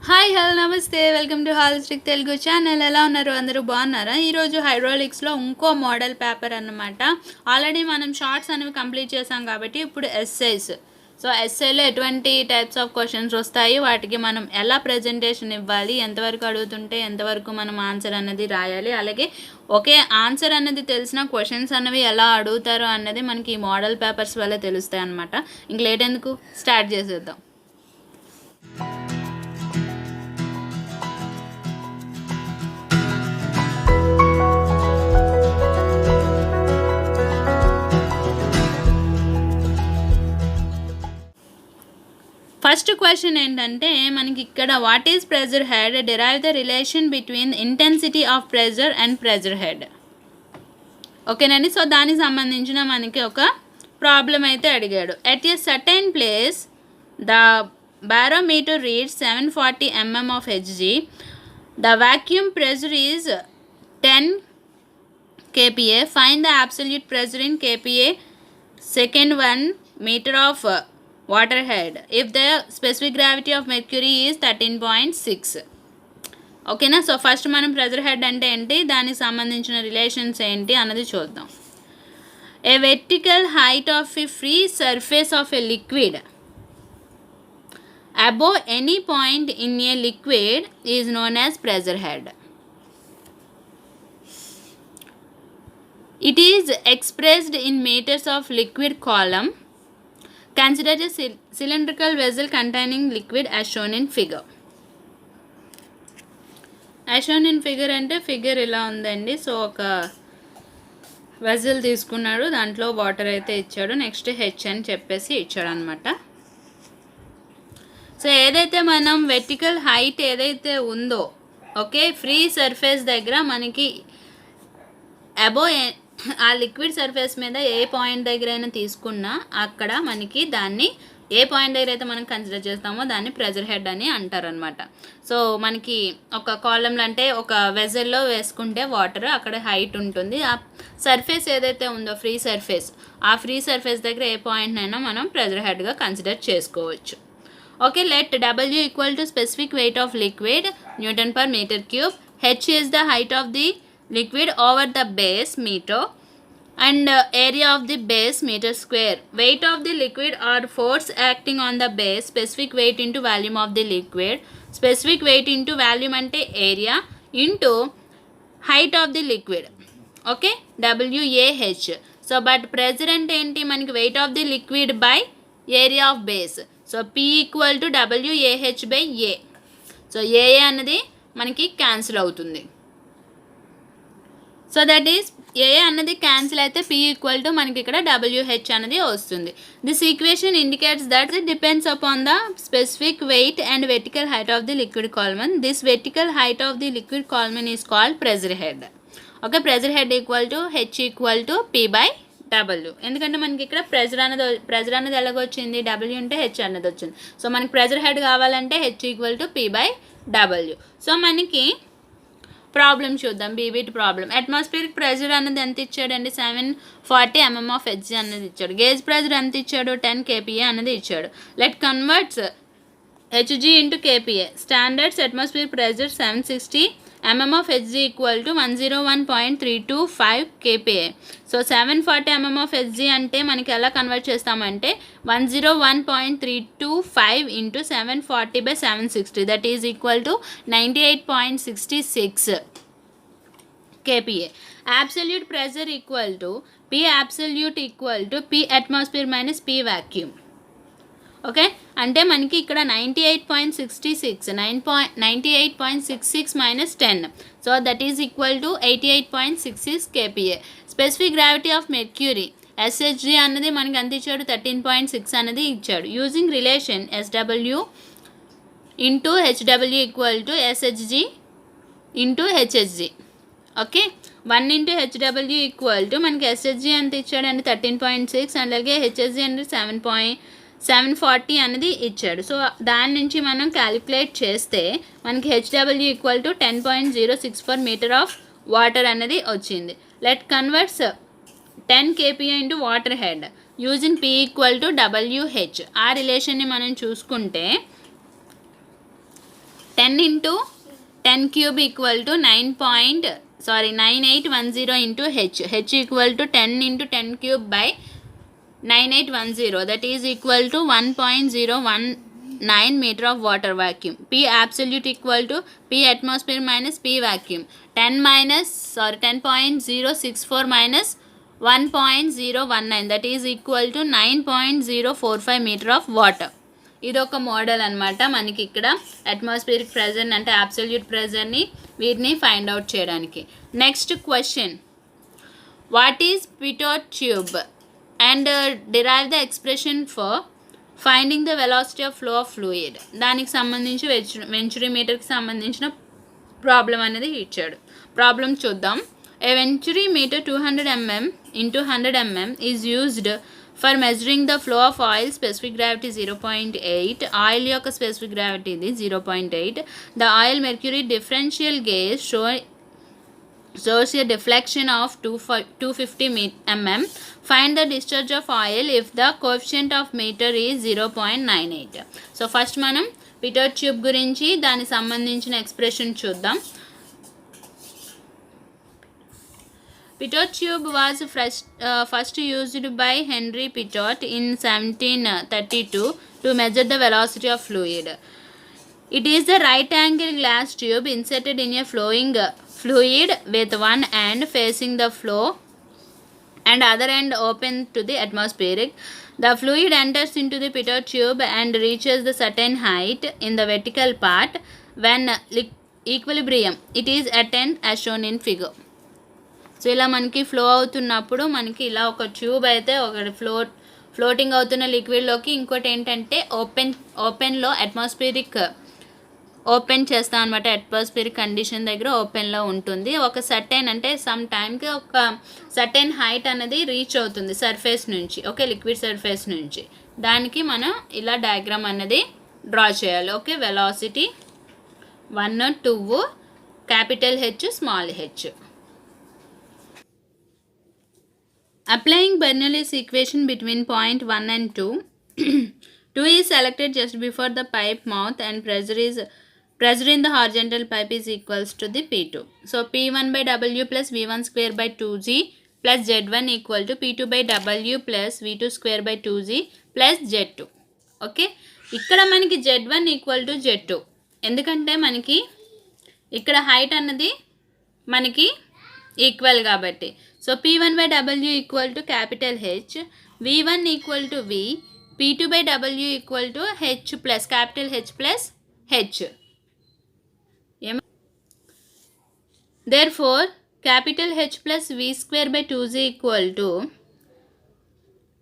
Hi hello నమస్తే welcome to holistic Telugu channel. ఎలా ఉన్నారు? అందరూ బాగున్నారా? ఈరోజు హైడ్రాలిక్స్లో ఇంకో మోడల్ పేపర్ అన్నమాట. ఆల్రెడీ మనం షార్ట్స్ అనేవి కంప్లీట్ చేసాం కాబట్టి ఇప్పుడు ఎస్సైస్. సో ఎస్సైలో ఎటువంటి టైప్స్ ఆఫ్ క్వశ్చన్స్ వస్తాయి, వాటికి మనం ఎలా ప్రజెంటేషన్ ఇవ్వాలి, ఎంతవరకు అడుగుతుంటే ఎంతవరకు మనం ఆన్సర్ అన్నది రాయాలి, అలాగే ఒకే ఆన్సర్ అన్నది తెలిసిన క్వశ్చన్స్ అనేవి ఎలా అడుగుతారో అన్నది మనకి ఈ మోడల్ పేపర్స్ వల్ల తెలుస్తాయి అన్నమాట. ఇంక లేట్ ఎందుకు, స్టార్ట్ చేసేద్దాం. ఫస్ట్ క్వశ్చన్ ఏంటంటే మనకి ఇక్కడ what is pressure head, derive the relation between intensity of pressure and pressure head. ఓకేనండి. సో దానికి సంబంధించిన మనకి ఒక ప్రాబ్లం అయితే అడిగాడు. At a certain place the barometer reads 740 mm of Hg. The vacuum pressure is 10 kPa. Find the absolute pressure in kPa second 1 meter of water head if the specific gravity of mercury is 13.6. ఓకేనా. So first మనం pressure head అంటే ఏంటి, దానికి సంబంధించిన relations ఏంటి అన్నది చూద్దాం. A vertical height of a free surface of a liquid above any point in a liquid is known as pressure head. It is expressed in meters of liquid column. Consider a cylindrical vessel containing liquid as shown in figure. As shown in figure అంటే figure ఇలా ఉందండి. So ఒక vessel తీసుకున్నాడు, దాంట్లో water అయితే ఇచ్చాడు, next H అని చెప్పేసి ఇచ్చాడు అనమాట. సో ఏదైతే మనం వెర్టికల్ హైట్ ఏదైతే ఉందో, ఓకే, ఫ్రీ సర్ఫేస్ దగ్గర మనకి అబో ఆ లిక్విడ్ సర్ఫేస్ మీద ఏ పాయింట్ దగ్గర అయినా తీసుకున్నా అక్కడ మనకి దాన్ని ఏ పాయింట్ దగ్గర అయితే మనం కన్సిడర్ చేస్తామో దాన్ని ప్రెజర్ హెడ్ అని అంటారు అనమాట. సో మనకి ఒక కాలంలో అంటే ఒక వెజల్లో వేసుకుంటే వాటర్ అక్కడ హైట్ ఉంటుంది, ఆ సర్ఫేస్ ఏదైతే ఉందో ఫ్రీ సర్ఫేస్, ఆ ఫ్రీ సర్ఫేస్ దగ్గర ఏ పాయింట్నైనా మనం ప్రెజర్ హెడ్గా కన్సిడర్ చేసుకోవచ్చు. Okay, let W equal to specific weight of liquid Newton per meter cube. H is the height of the liquid over the base meter and area of the base meter square. Weight of the liquid or force acting on the base, specific weight into volume of the liquid. Specific weight into volume ante area into height of the liquid. Okay, WAH. So but pressure ante enti maniki weight of the liquid by area of base. So P equal to WAH by A. So AA అన్నది మనకి cancel అవుతుంది. So that is AA అన్నది cancel అయితే P equal to మనకి ఇక్కడ WH అనేది వస్తుంది. This equation indicates that it depends upon the specific weight and vertical height of the liquid column. This vertical height of the liquid column is called pressure head. Okay, pressure head equal to H equal to P by W. ఎందుకంటే మనకి ఇక్కడ pressure అనేది ఎలాగొచ్చింది, W ఉంటే H అనేది వచ్చింది. So మనకి pressure head కావాలంటే H equal to P by W. So మనకి ప్రాబ్లం చూద్దాం. బీబీట్ ప్రాబ్లం. అట్మాస్ఫియరిక్ ప్రెజర్ అన్నది ఎంత ఇచ్చాడండి, 740 mm of Hg అన్నది ఇచ్చాడు. గేజ్ ప్రెజర్ ఎంత ఇచ్చాడు, 10 kPa అన్నది ఇచ్చాడు. Let converts Hg into kPa. Standards atmospheric pressure 760 mm of Hg equal to 101.325 kPa. So 740 mm of Hg అంటే మనకి ఎలా కన్వర్ట్ చేస్తామంటే 101.325 into 740 by 760, that is equal to 98.66 kPa. Absolute pressure equal to P absolute equal to P atmosphere minus P vacuum. Okay, అంటే మనకి ఇక్కడ 98.66 minus 10, so that is equal to 88.66 kPa. Specific gravity of mercury SHG అన్నది మనకి ఎంత ఇచ్చాడు, 13.6 అనేది ఇచ్చాడు. Using relation SW into HW equal to SHG into HHG. Okay, 1 into HW equal to మనకి SHG ఎంత ఇచ్చాడు అంటే 13.6, అలాగే HHG అంటే 740 అనేది ఇచ్చాడు. సో దాని నుంచి మనం క్యాలిక్యులేట్ చేస్తే మనకి HW equal to 10.064 metre of water అనేది వచ్చింది. Let converts 10 kPa into water head using P equal to WH. ఆ రిలేషన్ని మనం చూసుకుంటే 10 into 10 cube equal to 9810 into h equal to 10 into 10 cube by 9810, that is equal to 1.019 meter of water vacuum. P absolute equal to P atmosphere minus P vacuum. 10.064 minus 1.019, that is equal to 9.045 meter of water. ఇది ఒక model అనమాట. మనకి ఇక్కడ atmospheric pressure అంటే absolute ప్రెజర్ని వీటిని find out చేయడానికి. Next question, what is pitot tube and derive the expression for finding the velocity of flow of fluid. దానికి సంబంధించి వెంచురీమీటర్కి సంబంధించిన ప్రాబ్లం అనేది ఇచ్చాడు. ప్రాబ్లం చూద్దాం. A venturimeter 200 mm into 100 mm is used for measuring the flow of oil. Specific gravity 0.8. Oil యొక్క specific gravity ఇది 0.8. The oil mercury differential gauge shows a deflection of 250 mm. Find the discharge of oil if the coefficient of meter is 0.98. So first మనం pitot tube గురించి దానికి సంబంధించిన expression చూద్దాం. Pitot tube was first used by Henry Pitot in 1732 to measure the velocity of fluid. It is the right angle glass tube inserted in a flowing fluid with one end facing the flow and other end open to the atmospheric. The fluid enters into the pitot tube and reaches the certain height in the vertical part when equilibrium it is attained as shown in figure. So ఇలా మనకి flow అవుతున్నప్పుడు మనకి ఇలా ఒక tube అయితే ఒకటి floating అవుతున్న లిక్విడ్లోకి, ఇంకోటి ఏంటంటే ఓపెన్లో అట్మాస్ఫియరిక్ ఓపెన్ చేస్తాం అనమాట. అట్మాస్ఫియరిక్ కండిషన్ దగ్గర ఓపెన్లో ఉంటుంది. ఒక సర్టెన్ అంటే సమ్ టైంకి ఒక సర్టెన్ హైట్ అనేది రీచ్ అవుతుంది సర్ఫేస్ నుంచి, ఓకే, లిక్విడ్ సర్ఫేస్ నుంచి. దానికి మనం ఇలా డయాగ్రామ్ అనేది డ్రా చేయాలి. Okay, velocity 1, 2, capital H, small H. Applying Bernoulli's equation between point 1 and 2, 2 is selected just before the pipe mouth and pressure in the horizontal pipe is equals to the P2. So P1 by W plus V1 square by 2G plus Z1 equal to P2 by W plus V2 square by 2G plus Z2. Okay, ఇక్కడ మనకి Z1 equal to Z2 ఎందుకంటే మనకి ఇక్కడ height అన్నది మనకి equal కాబట్టి. So P1 by W equal to capital H, V1 equal to V, P2 by W equal to H plus capital H plus H. Therefore capital H plus V square by 2Z equal to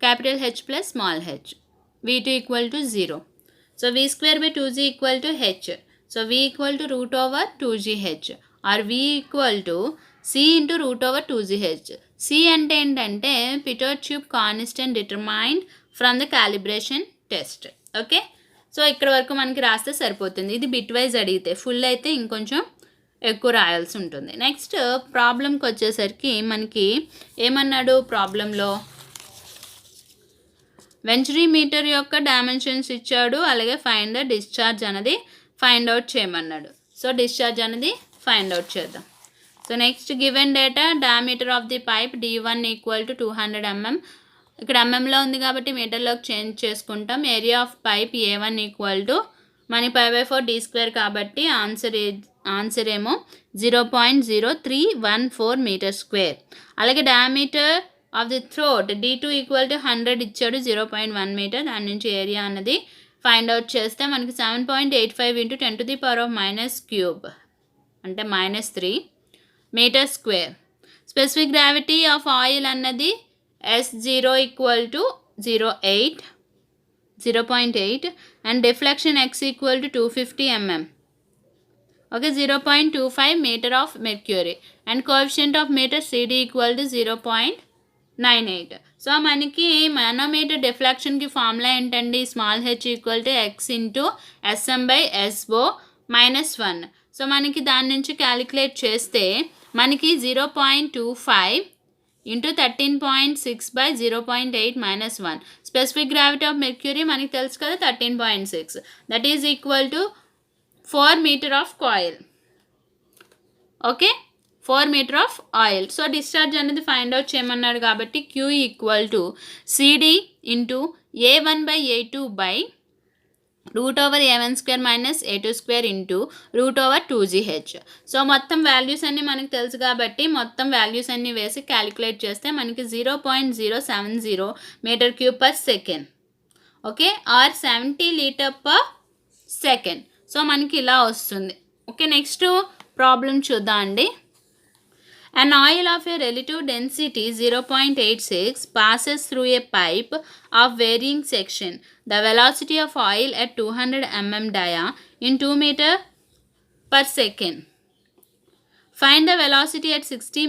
capital H plus small h. V2 equal to 0. So V square by 2Z equal to H. So V equal to root over 2GH or V equal to C into root over 2GH. C అంటే ఏంటంటే pitot tube constant determined from the calibration test. Okay, so ఇక్కడ వరకు మనకి రాస్తే సరిపోతుంది. ఇది bit wise అడిగితే, full అయితే ఇంకొంచెం ఎక్కువ రాయాల్సి ఉంటుంది. నెక్స్ట్ ప్రాబ్లంకి వచ్చేసరికి మనకి ఏమన్నాడు ప్రాబ్లంలో, వెంచురీమీటర్ యొక్క డైమెన్షన్స్ ఇచ్చాడు, అలాగే ఫైండ్ ద డిశ్చార్జ్ అనేది ఫైండ్ అవుట్ చేయమన్నాడు. సో డిశ్చార్జ్ అనేది ఫైండ్ అవుట్ చేద్దాం. So next given data, diameter of the pipe D1 equal to 200 mm. ఇక్కడ ఎంఎంలో ఉంది కాబట్టి మీటర్లోకి చేంజ్ చేసుకుంటాం. Area of pipe A1 equal to మనీ π/4 d² కాబట్టి ఆన్సర్ ఏమో 0.0314 మీటర్ స్క్వేర్. అలాగే diameter of the throat D2 equal to 100 ఇచ్చాడు, 0.1 మీటర్. దాని నుంచి ఏరియా అన్నది ఫైండ్ అవుట్ చేస్తే మనకి 7.85 × 10⁻³ అంటే -3 metre square. Specific gravity of oil అన్నది S0 equal to 0.8 and deflection X equal to 250 mm. Okay, 0.25 metre of mercury and coefficient of metre CD equal to 0.98. So మనకి manometer డిఫ్లెక్షన్కి formula ఏంటండి, small h equal to X into SM/SO -1. So మనకి దాని నుంచి calculate చేస్తే మనకి 0.25 into 13.6/0.8 -1. Specific gravity of mercury మనకి తెలుసు కదా 13.6, that is equal to 4 metre of coil. Okay, 4 metre of oil. So discharge అనేది ఫైండ్ అవుట్ చేయమన్నాడు కాబట్టి Q equal to CD into A1/A2 by √A1² minus A2² into √2GH. So మొత్తం values అన్నీ మనకు తెలుసు కాబట్టి మొత్తం వాల్యూస్ అన్నీ వేసి క్యాలిక్యులేట్ చేస్తే మనకి 0.070 metre cube per second. Okay, or 70 litre per second. So మనకి ఇలా వస్తుంది. ఓకే, నెక్స్ట్ ప్రాబ్లం చూద్దాం అండి. An oil of a relative density 0.86 passes through a pipe of varying section. The velocity of oil at 200 mm dia in 2 meter per second. Find the velocity at 60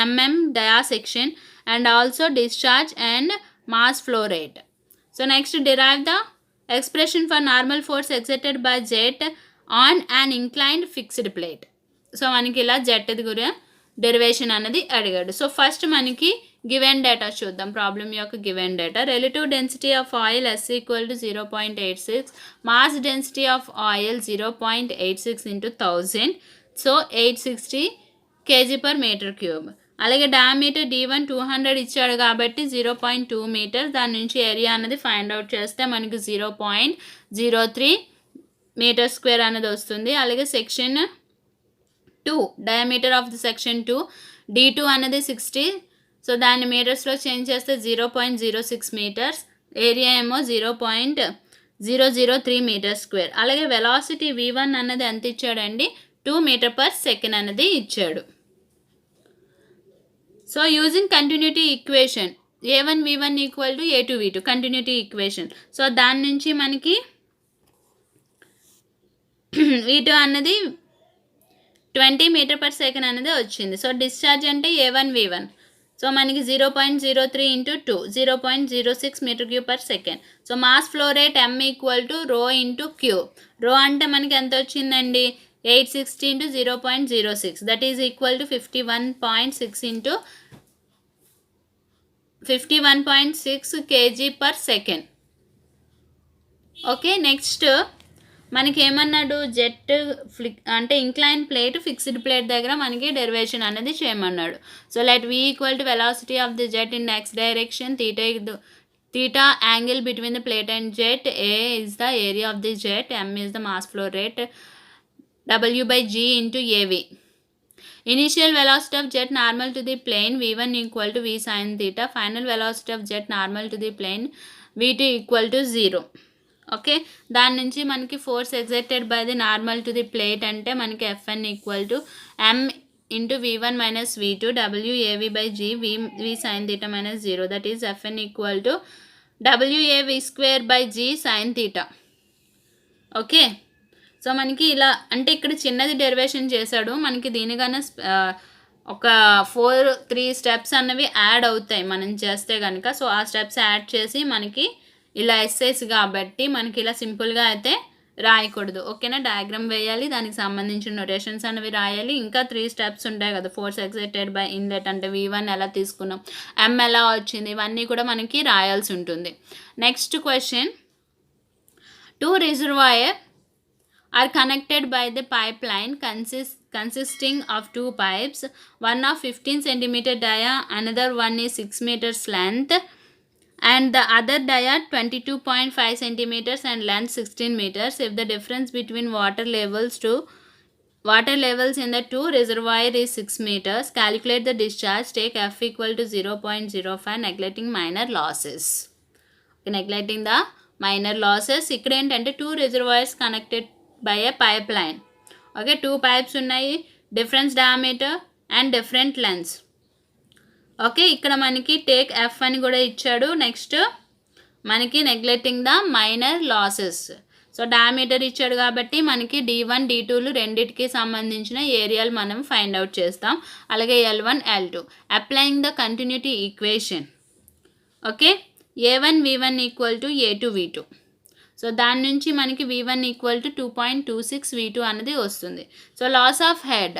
mm dia section and also discharge and mass flow rate. So next, derive the expression for normal force exerted by jet on an inclined fixed plate. So మనకి ఇలా jet గురి derivation అనేది అడిగాడు. So first మనకి given data చూద్దాం. Problem యొక్క given data, relative density of oil S equal to 0.86, mass density of oil 0.86 into 1000, so 860 kg per meter cube. అలాగే diameter D1 200 ఇచ్చాడు కాబట్టి 0.2 మీటర్, దాని నుంచి ఏరియా అనేది ఫైండ్ అవుట్ చేస్తే మనకి 0.03 మీటర్ స్క్వేర్ అనేది వస్తుంది. అలాగే section 2, diameter of the section 2 D2 అనేది 60, సో దాన్ని మీటర్స్లో చేంజ్ చేస్తే 0.06 మీటర్స్, ఏరియా ఏమో 0.003 మీటర్ స్క్వేర్. అలాగే వెలాసిటీ V1 అన్నది ఎంత ఇచ్చాడండి, 2 మీటర్ పర్ సెకండ్ అనేది ఇచ్చాడు. So using continuity equation A1V1 equal to A2V2 continuity equation. So దాని నుంచి మనకి V2 అన్నది 20 మీటర్ పర్ సెకండ్ అనేది వచ్చింది. సో డిశ్చార్జ్ అంటే A1V1, సో మనకి 0.03 into 2 0.06 metre cube per second. So mass flow rate M equal to rho into Q. Rho అంటే మనకి ఎంత వచ్చిందండి, 860 ఇంటూ 0.06, that is equal to 51.6 into 51.6 kg per second. Okay, next మనకి ఏమన్నాడు, జెట్ అంటే ఇంక్లైన్ ప్లేట్ ఫిక్స్డ్ ప్లేట్ దగ్గర మనకి డెరివేషన్ అనేది చేయమన్నాడు. So let V equal to velocity of the jet in X direction, theta angle between the plate and jet, A is the area of the jet, M is the mass flow rate, W by G into AV. Initial velocity of jet normal to the plane V1 equal to V sin theta. Final velocity of jet normal to the plane V2 equal to 0. Okay, దాని నుంచి మనకి force exerted by the normal to the plate అంటే మనకి Fn equal to M into V1 minus V2 WAV by G V sin theta minus 0, that is Fn equal to WAV square by G sin theta. Okay, so మనకి ఇలా అంటే ఇక్కడ చిన్నది derivation చేశాడు, మనకి దీనికన్నా ఒక 3 స్టెప్స్ అన్నవి యాడ్ అవుతాయి మనం చేస్తే కనుక. సో ఆ స్టెప్స్ యాడ్ చేసి మనకి ఇలా ఎస్ఐస్ కాబట్టి మనకి ఇలా సింపుల్గా అయితే రాయకూడదు. ఓకేనా, డయాగ్రామ్ వేయాలి, దానికి సంబంధించిన నొటేషన్స్ అనేవి రాయాలి. ఇంకా 3 స్టెప్స్ ఉంటాయి కదా, ఫోర్స్ ఎగ్జర్టెడ్ బై ఇన్లెట్ అంటే V1 ఎలా తీసుకున్నాం, M ఎలా వచ్చింది, ఇవన్నీ కూడా మనకి రాయాల్సి ఉంటుంది. Next question, 2 reservoir are connected by the pipeline consisting of 2 pipes, one of 15 cm dia, another one is 6 meters length, and the other dia 22.5 centimeters and length 16 meters. If the difference between water levels in the 2 reservoir is 6 meters, calculate the discharge. Take F equal to 0.05, neglecting minor losses. Okay, neglecting the minor losses. ఇక్కడ ఏంటంటే 2 reservoirs connected by a pipeline. Okay, 2 pipes ఉన్నాయి, difference diameter and different lengths. Okay, ఇక్కడ మనకి take F అని కూడా ఇచ్చాడు. Next మనకి neglecting the minor losses. So diameter ఇచ్చాడు కాబట్టి మనకి D1 D2లు రెండింటికి సంబంధించిన ఏరియాలు మనం ఫైండ్ అవుట్ చేస్తాం. అలాగే L1 L2 applying the continuity equation. Okay, A1V1 equal to A2V2. So దాని నుంచి మనకి V1 ఈక్వల్ టు 2.26 V2 అనేది వస్తుంది. So loss of head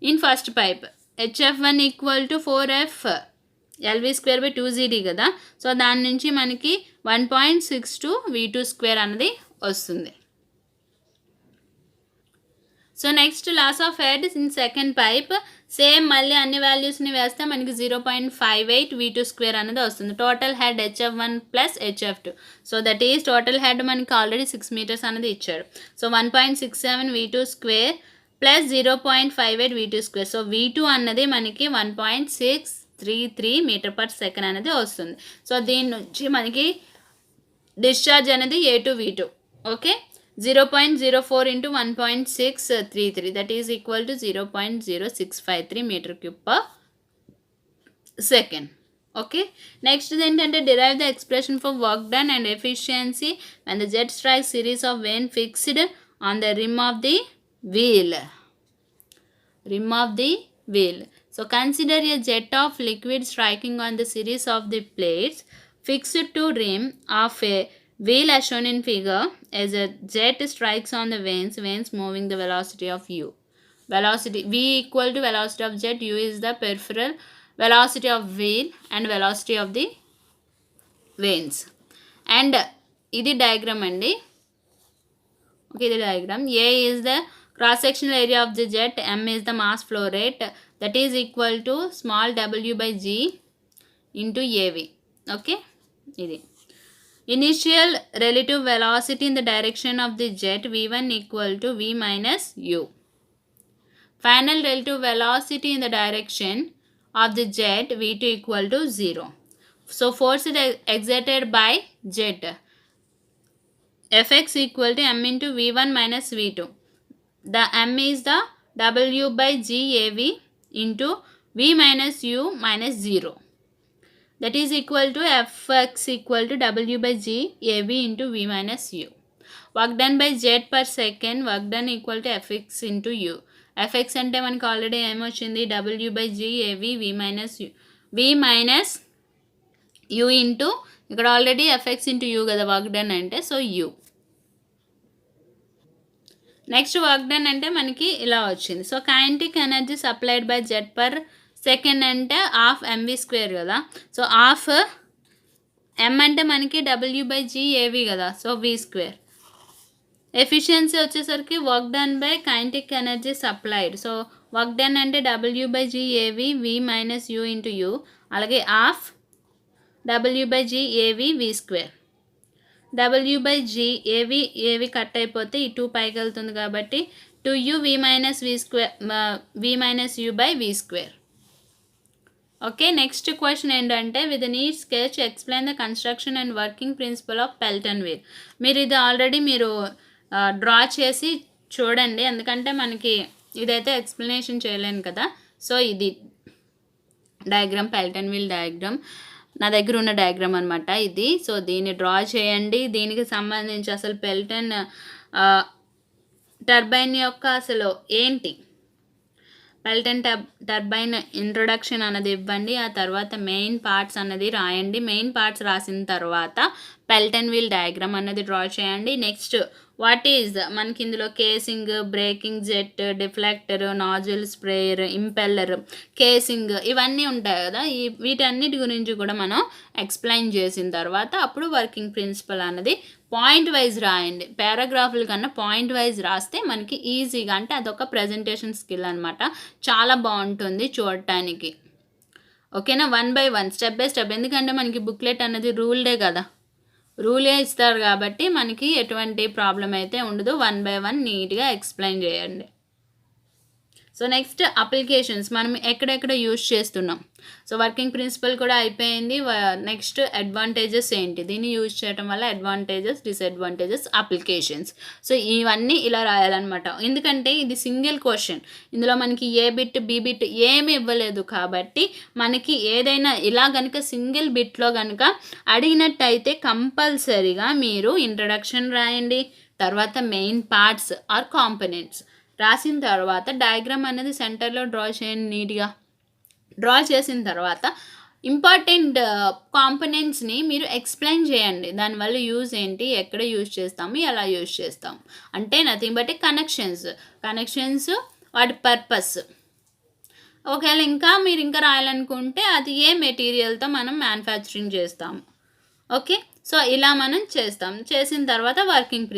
in first pipe HF1 equal to 4F LV² by 2ZD కదా. So దాని నుంచి మనకి 1.62 V2² అనేది వస్తుంది. So next loss of head in second pipe same మళ్ళీ అన్ని వాల్యూస్ని వేస్తే మనకి 0.58 V2² అనేది వస్తుంది. Total head HF1 plus HF2. So that is total head మనకి ఆల్రెడీ 6 మీటర్స్ అనేది ఇచ్చాడు. So 1.67 V2² plus 0.58 V2². So V2 అన్నది మనకి 1.633 మీటర్ పర్ సెకండ్ అనేది వస్తుంది. సో దీని నుంచి మనకి డిశ్చార్జ్ అనేది A2 V2. Okay, 0.04 into 1.633, that is equal to 0.0653 meter cube per second. Okay, next ఏంటంటే derive the expression for work done and efficiency when the jet strikes series of vane fixed on the rim of the wheel. So consider a jet of liquid striking on the series of the plates fixed to rim of a wheel as shown in figure. As a jet strikes on the vanes moving the velocity of u. Velocity v equal to velocity of jet, u is the peripheral velocity of wheel and velocity of the vanes. And ఇది diagram అండి. Okay, the diagram. A is the cross sectional area of the jet, m is the mass flow rate, that is equal to small w by g into av. Okay, ఇది initial relative velocity in the direction of the jet v1 equal to v minus u. Final relative velocity in the direction of the jet v2 equal to 0. So force exerted by jet Fx equal to m into v1 minus v2. The m is the w by g av into v minus u minus 0. That is equal to Fx equal to w by g av into v minus u. Work done by jet per second, work done equal to Fx into u. Fx అంటే మనకి already ఏమొచ్చింది, w by g av v minus u. v minus u into ఇక్కడ already Fx into u కదా work done అంటే, so u. Next work done అంటే మనకి ఇలా వచ్చింది. So kinetic energy supplied by jet per second అంటే half mv² కదా. So half m అంటే మనకి w by g av కదా, సో v². ఎఫిషియన్సీ వచ్చేసరికి work done by kinetic energy supplied. So work done అంటే w by g av v minus u into u, అలాగే half w by g av v². w by g av cut అయిపోతే ఈ 2 పైకి వెళ్తుంది కాబట్టి 2u v minus v minus u by v². Okay, next question ఏంటంటే with neat sketch explain the construction and working principle of Pelton wheel. మీరు ఇది already మీరు draw చేసి చూడండి, ఎందుకంటే మనకి ఇదైతే ఎక్స్ప్లెనేషన్ చేయలేను కదా. సో ఇది డయాగ్రామ్, పెల్టన్ వీల్ డయాగ్రామ్ నా దగ్గర ఉన్న డయాగ్రామ్ అనమాట ఇది. సో దీన్ని డ్రా చేయండి. దీనికి సంబంధించి అసలు పెల్టన్ టర్బైన్ యొక్క అసలు ఏంటి, పెల్టన్ టర్బైన్ ఇంట్రొడక్షన్ అన్నది ఇవ్వండి. ఆ తర్వాత మెయిన్ పార్ట్స్ అన్నది రాయండి. మెయిన్ పార్ట్స్ రాసిన తర్వాత పెల్టన్ వీల్ డయాగ్రామ్ అన్నది డ్రా చేయండి. నెక్స్ట్ వాట్ ఈజ్ మనకి ఇందులో casing, braking jet, deflector, nozzle, sprayer, impeller, casing ఇవన్నీ ఉంటాయి కదా. వీటన్నిటి గురించి కూడా మనం ఎక్స్ప్లెయిన్ చేసిన తర్వాత అప్పుడు వర్కింగ్ ప్రిన్సిపల్ అన్నది పాయింట్ వైజ్ రాయండి. పారాగ్రాఫ్ల కన్నా పాయింట్ వైజ్ రాస్తే మనకి ఈజీగా, అంటే అదొక ప్రజెంటేషన్ స్కిల్ అనమాట, చాలా బాగుంటుంది చూడటానికి. ఓకేనా, 1 by 1 స్టెప్ బై స్టెప్. ఎందుకంటే మనకి బుక్లెట్ అన్నది రూల్డే కదా, రూలే ఇస్తారు కాబట్టి మనకి ఎటువంటి ప్రాబ్లం అయితే ఉండదు. 1 by 1 నీట్గా ఎక్స్ప్లెయిన్ చేయండి. సో నెక్స్ట్ అప్లికేషన్స్ మనం ఎక్కడెక్కడ యూజ్ చేస్తున్నాం. సో వర్కింగ్ ప్రిన్సిపల్ కూడా అయిపోయింది. నెక్స్ట్ అడ్వాంటేజెస్ ఏంటి, దీన్ని యూజ్ చేయడం వల్ల అడ్వాంటేజెస్, డిసడ్వాంటేజెస్, అప్లికేషన్స్. సో ఇవన్నీ ఇలా రాయాలన్నమాట. ఎందుకంటే ఇది సింగిల్ క్వశ్చన్, ఇందులో మనకి ఏ బిట్ బి బిట్ ఏమి ఇవ్వలేదు కాబట్టి మనకి ఏదైనా ఇలా కనుక సింగిల్ బిట్లో కనుక అడిగినట్టయితే కంపల్సరీగా మీరు ఇంట్రడక్షన్ రాయండి, తర్వాత మెయిన్ పార్ట్స్ ఆర్ కాంపోనెంట్స్ రాసిన తర్వాత డయాగ్రామ్ అనేది సెంటర్లో డ్రా చేయండి. నీట్గా డ్రా చేసిన తర్వాత ఇంపార్టెంట్ కాంపోనెంట్స్ని మీరు ఎక్స్ప్లెయిన్ చేయండి. దానివల్ల యూజ్ ఏంటి, ఎక్కడ యూజ్ చేస్తాము, ఎలా యూజ్ చేస్తాము అంటే నథింగ్ బట్ కనెక్షన్స్ వాటి పర్పస్. ఒకవేళ ఇంకా మీరు ఇంకా రాయాలనుకుంటే అది ఏ మెటీరియల్తో మనం మ్యానుఫ్యాక్చరింగ్ చేస్తాము. ఓకే, సో ఇలా మనం చేస్తాం. చేసిన తర్వాత వర్కింగ్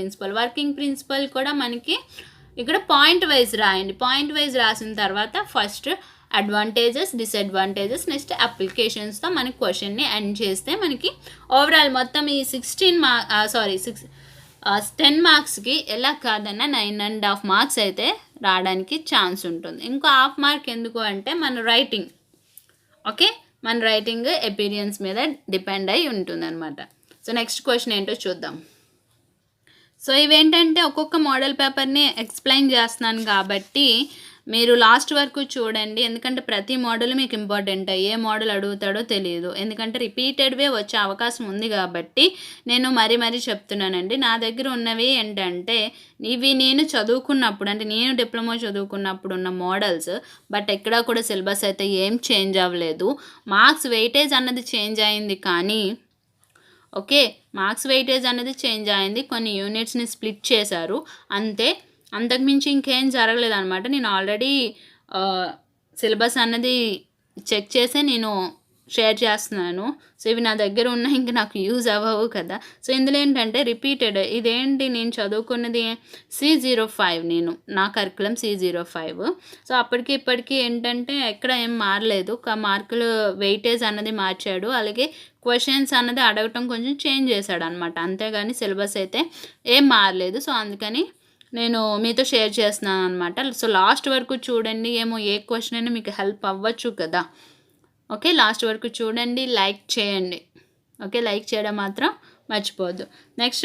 ప్రిన్సిపల్ కూడా మనకి ఇక్కడ పాయింట్ వైజ్ రాయండి. పాయింట్ వైజ్ రాసిన తర్వాత ఫస్ట్ అడ్వాంటేజెస్, డిసడ్వాంటేజెస్, నెక్స్ట్ అప్లికేషన్స్తో మనకి క్వశ్చన్ని ఎండ్ చేస్తే మనకి ఓవరాల్ మొత్తం ఈ 10 మార్క్స్కి ఎలా కాదన్నా 9.5 మార్క్స్ అయితే రావడానికి ఛాన్స్ ఉంటుంది. ఇంకో హాఫ్ మార్క్ ఎందుకు అంటే మన రైటింగ్ ఎపీరియన్స్ మీద డిపెండ్ అయి ఉంటుంది అనమాట. సో నెక్స్ట్ క్వశ్చన్ ఏంటో చూద్దాం. సో ఇవేంటంటే ఒక్కొక్క మోడల్ పేపర్ని ఎక్స్ప్లెయిన్ చేస్తున్నాను కాబట్టి మీరు లాస్ట్ వరకు చూడండి, ఎందుకంటే ప్రతి మోడల్ మీకు ఇంపార్టెంట్. ఏ మోడల్ అడుగుతాడో తెలియదు, ఎందుకంటే రిపీటెడ్వే వచ్చే అవకాశం ఉంది కాబట్టి నేను మరీ చెప్తున్నానండి. నా దగ్గర ఉన్నవి ఏంటంటే ఇవి నేను చదువుకున్నప్పుడు, అంటే నేను డిప్లొమా చదువుకున్నప్పుడు ఉన్న మోడల్స్. బట్ ఎక్కడా కూడా సిలబస్ అయితే ఏం చేంజ్ అవ్వలేదు. మార్క్స్ వెయిటేజ్ అన్నది చేంజ్ అయింది, కానీ మార్క్స్ వెయిటేజ్ అనేది చేంజ్ అయింది, కొన్ని యూనిట్స్ని స్ప్లిట్ చేశారు అంతే. అంతకుమించి ఇంకేం జరగలేదు అనమాట. నేను ఆల్రెడీ సిలబస్ అన్నది చెక్ చేసే నేను షేర్ చేస్తున్నాను. సో ఇవి నా దగ్గర ఉన్నాయి, ఇంకా నాకు యూజ్ అవ్వవు కదా. సో ఇందులో ఏంటంటే రిపీటెడ్, ఇదేంటి నేను చదువుకున్నది C05, నా కరికులం C05. సో అప్పటికి ఇప్పటికీ ఏంటంటే ఎక్కడ ఏం మారలేదు, మార్కులు వెయిటేజ్ అన్నది మార్చాడు, అలాగే క్వశ్చన్స్ అన్నది అడగటం కొంచెం చేంజ్ చేశాడు అనమాట. అంతేగాని సిలబస్ అయితే ఏం మారలేదు. సో అందుకని నేను మీతో షేర్ చేస్తున్నాను అనమాట. సో లాస్ట్ వరకు చూడండి, ఏమో ఏ క్వశ్చన్ అయినా మీకు హెల్ప్ అవ్వచ్చు కదా. లాస్ట్ వరకు చూడండి, లైక్ చేయండి. లైక్ చేయడం మాత్రం మర్చిపోవద్దు. నెక్స్ట్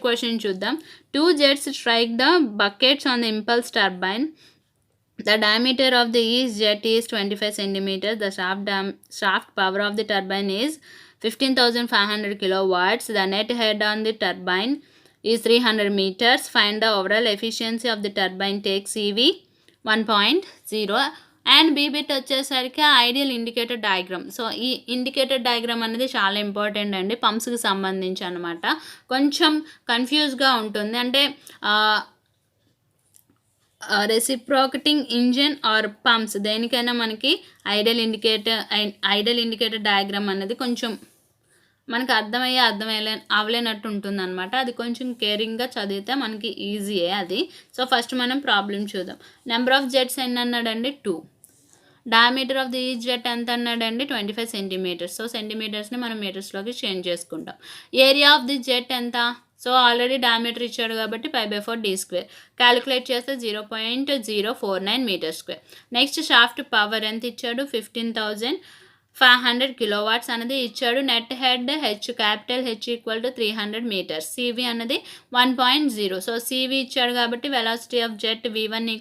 క్వశ్చన్ చూద్దాం. 2 jets strike the buckets on the impulse turbine. The diameter of the each jet is 25 cm. The shaft power of the turbine is 15,500 kilowatts. The net head on the turbine is 300 meters. Find the overall efficiency of the turbine. Take CV 1.0 and బీబిట్ వచ్చేసరికి ideal indicator diagram. So ఈ indicator diagram అనేది చాలా important అండి, పంప్స్కి సంబంధించి అనమాట. కొంచెం కన్ఫ్యూజ్గా ఉంటుంది, అంటే రెసిప్రోకేటింగ్ ఇంజిన్ ఆర్ పంప్స్ దేనికైనా మనకి ఐడియల్ ఇండికేటర్ డయాగ్రామ్ అనేది కొంచెం మనకు అవ్వలేనట్టు ఉంటుంది అనమాట. అది కొంచెం కేరింగ్గా చదివితే మనకి ఈజీయే అది. సో ఫస్ట్ మనం ప్రాబ్లం చూద్దాం. నెంబర్ ఆఫ్ జెట్స్ ఎన్ని అన్నాడండి? 2. Diameter of the each jet ఎంత అన్నాడండి? 25 సెంటీమీటర్స్. సో సెంటీమీటర్స్ని మనం మీటర్స్లోకి చేంజ్ చేసుకుంటాం. ఏరియా ఆఫ్ ది జెట్ ఎంత? సో ఆల్రెడీ డయామీటర్ ఇచ్చాడు కాబట్టి π/4d². క్యాలిక్యులేట్ చేస్తే 0.049 మీటర్². నెక్స్ట్ షాఫ్ట్ పవర్ ఎంత ఇచ్చాడు? 15,500 కిలోవాట్స్ అనేది ఇచ్చాడు. Net head capital H = 300 metres. CV అనేది 1.0. సో CV ఇచ్చాడు కాబట్టి velocity of jet V1 =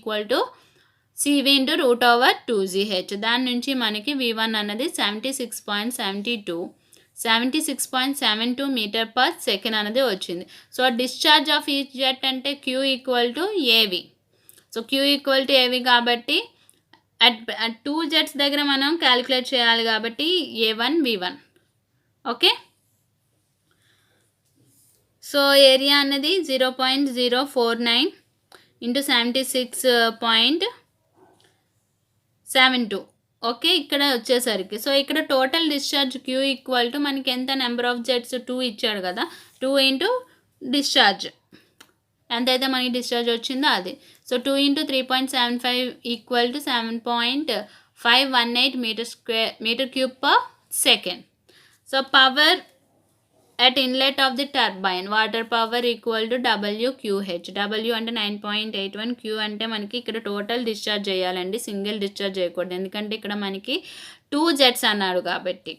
CV × √2gh. దాని నుంచి మనకి V1 అనేది 76.72 మీటర్/సెకండ్ అనేది వచ్చింది. So discharge of each jet అంటే Q = AV. So Q = AV కాబట్టి అట్ 2 జెట్స్ దగ్గర మనం క్యాలిక్యులేట్ చేయాలి కాబట్టి A1 V1. సో ఏరియా అనేది 0.049 × 76.72. ఇక్కడ వచ్చేసరికి సో ఇక్కడ టోటల్ డిశ్చార్జ్ Q = మనకి ఎంత? నెంబర్ ఆఫ్ జెట్స్ 2 ఇచ్చాడు కదా, 2 × డిశ్చార్జ్ ఎంతైతే మనకి డిశ్చార్జ్ వచ్చిందో అది. So 2 × 3.75 = 7.518 metre second. So power at inlet of the turbine, water power = WQH. W అంటే 9.81, Q అంటే మనకి ఇక్కడ టోటల్ డిశ్చార్జ్ చేయాలండి, సింగిల్ డిశ్చార్జ్ చేయకూడదు, ఎందుకంటే ఇక్కడ మనకి 2 జెట్స్ అన్నాడు కాబట్టి.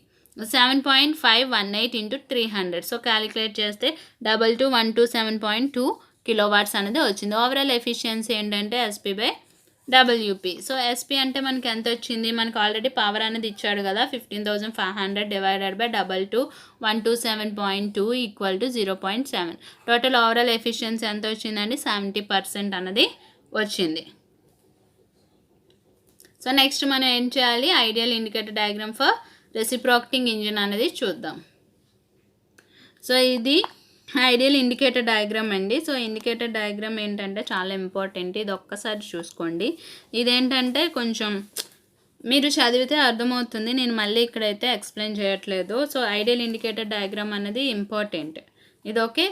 7.518 × 300. సో క్యాలిక్యులేట్ చేస్తే 22,127.2 కిలోవాట్స్ అనేది వచ్చింది. ఓవరాల్ ఎఫిషియన్సీ ఏంటంటే SP/WP. సో SP అంటే మనకి ఎంత వచ్చింది? మనకు ఆల్రెడీ పవర్ అనేది ఇచ్చాడు కదా, 15,500 / 22,127.2 = 0.7. టోటల్ ఓవరాల్ ఎఫిషియన్సీ ఎంత వచ్చిందండి? 70% అన్నది వచ్చింది. సో నెక్స్ట్ మనం ఏం చేయాలి? Ideal indicator diagram for reciprocating engine అనేది చూద్దాం. సో ఇది ఐడియల్ ఇండికేటర్ డయాగ్రామ్ అండి. సో ఇండికేటర్ డయాగ్రామ్ ఏంటంటే చాలా ఇంపార్టెంట్, ఇది ఒక్కసారి చూసుకోండి. ఇదేంటంటే కొంచెం మీరు చదివితే అర్థమవుతుంది, నేను మళ్ళీ ఇక్కడైతే ఎక్స్ప్లెయిన్ చేయట్లేదు. సో ఐడియల్ ఇండికేటర్ డయాగ్రామ్ అనేది ఇంపార్టెంట్. ఇది ఓకే,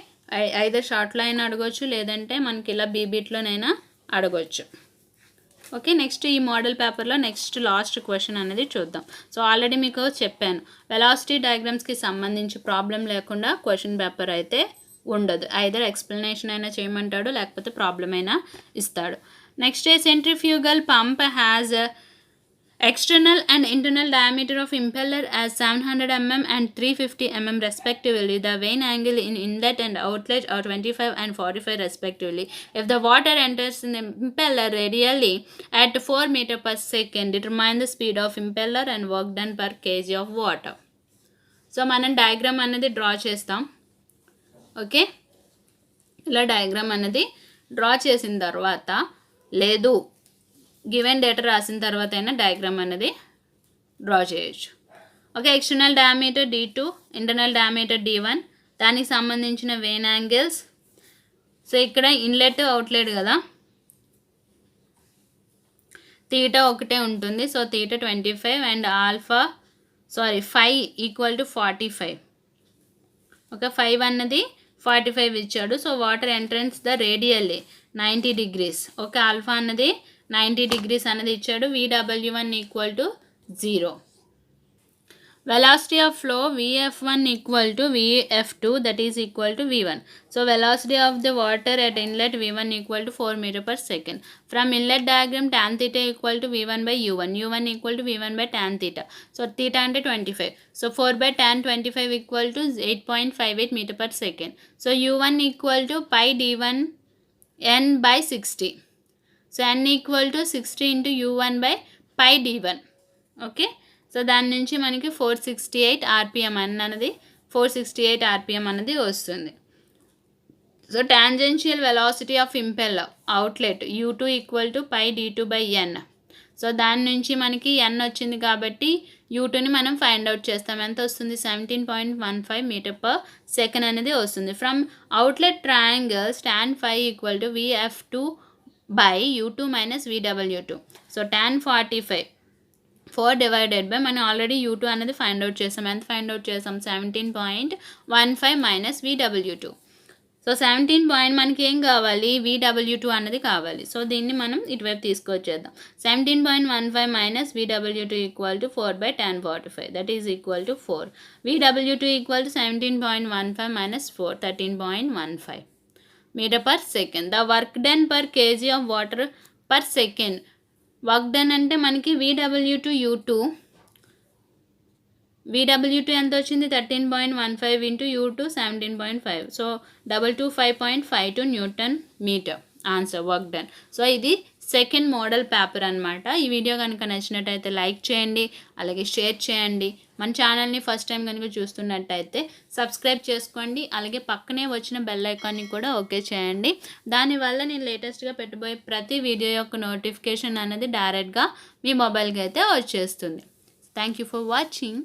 ఐదర్ షార్ట్లో అయినా అడగొచ్చు, లేదంటే మనకి ఇలా బీబీట్లోనైనా అడగొచ్చు. ఓకే, నెక్స్ట్ ఈ మోడల్ పేపర్లో నెక్స్ట్ లాస్ట్ క్వశ్చన్ అనేది చూద్దాం. సో ఆల్రెడీ మీకు చెప్పాను, వెలాసిటీ డయాగ్రామ్స్కి సంబంధించి ప్రాబ్లం లేకుండా క్వశ్చన్ పేపర్ అయితే ఉండదు. ఐదర్ ఎక్స్ప్లెనేషన్ అయినా చేయమంటాడు, లేకపోతే ప్రాబ్లం అయినా ఇస్తాడు. Next centrifugal pump has external and internal diameter of impeller as 700 mm and 350 mm respectively. The vane angle in inlet and outlet are 25 and 45 respectively. If the water enters in the impeller radially at 4 meter per second, determine the speed of impeller and work done per kg of water. So మనం diagram అనేది draw చేస్తాం. Okay, ఇలా diagram అనేది draw చేసిన తర్వాత, లేదు given data రాసిన తర్వాత అయినా డయాగ్రామ్ అనేది డ్రా చేయొచ్చు. Okay, external diameter D2, internal diameter D1, దానికి సంబంధించిన వేన్ యాంగిల్స్. సో ఇక్కడ ఇన్లెట్ అవుట్లెట్ కదా, తీటా ఒకటే ఉంటుంది. So theta 25 and five equal to 45. Okay, 5 అన్నది 45 ఇచ్చాడు. So water entrance the radially 90 degrees. Okay, alpha అన్నది 90 degrees అనేది ఇచ్చాడు. VW1 equal to 0. Velocity of flow VF1 equal to VF2 that is equal to V1. So velocity of the water at inlet V1 equal to 4 meter per second. From inlet diagram tan theta equal to V1 by U1. U1 equal to V1 by tan theta. So theta అంటే 25. So 4 by tan 25 equal to 8.58 meter per second. So U1 equal to pi D1 n by 60. So n equal to 60 into U1 by pi D1. Okay, so దాని నుంచి మనకి 468 RPM అన్నది 468 RPM అనేది వస్తుంది. So tangential velocity of impeller outlet U2 equal to pi D2 by n. So దాని నుంచి మనకి n వచ్చింది కాబట్టి U2ని మనం ఫైండ్ అవుట్ చేస్తాం. ఎంత వస్తుంది? 17.15 meter per second అనేది వస్తుంది. From outlet triangles tan phi equal to VF2 by U2 minus VW2. So tan 45 4 divided by మనం ఆల్రెడీ U2 అనేది ఫైండ్ అవుట్ చేసాం. ఎంత ఫైండ్ అవుట్ చేసాం? 17.15 మైనస్ VW2. సో 17 మనకి ఏం కావాలి? VW2 అన్నది కావాలి. సో దీన్ని మనం ఇటువైపు తీసుకొచ్చేద్దాం. 17.15 minus VW2 equal to 4 by tan 45 that is equal to 4. VW2 equal to 17.15 minus 4 13.15 meter per second. The work done per kg of water per second. Work done అంటే మనకి VW2 U2 ఎంత వచ్చింది? 13.15 into U2 17.5. So 225.52 newton metre answer work done. So ఇది second model paper అనమాట. ఈ video కనుక నచ్చినట్టయితే like చేయండి, అలాగే షేర్ చేయండి. మన ఛానల్ని ఫస్ట్ టైం కనుక చూస్తున్నట్టయితే సబ్స్క్రైబ్ చేసుకోండి, అలాగే పక్కనే వచ్చిన బెల్ ఐకాన్ని కూడా ఓకే చేయండి. దానివల్ల నేను లేటెస్ట్గా పెట్టబోయే ప్రతి వీడియో యొక్క నోటిఫికేషన్ అనేది డైరెక్ట్గా మీ మొబైల్కి అయితే వచ్చేస్తుంది. Thank you for watching.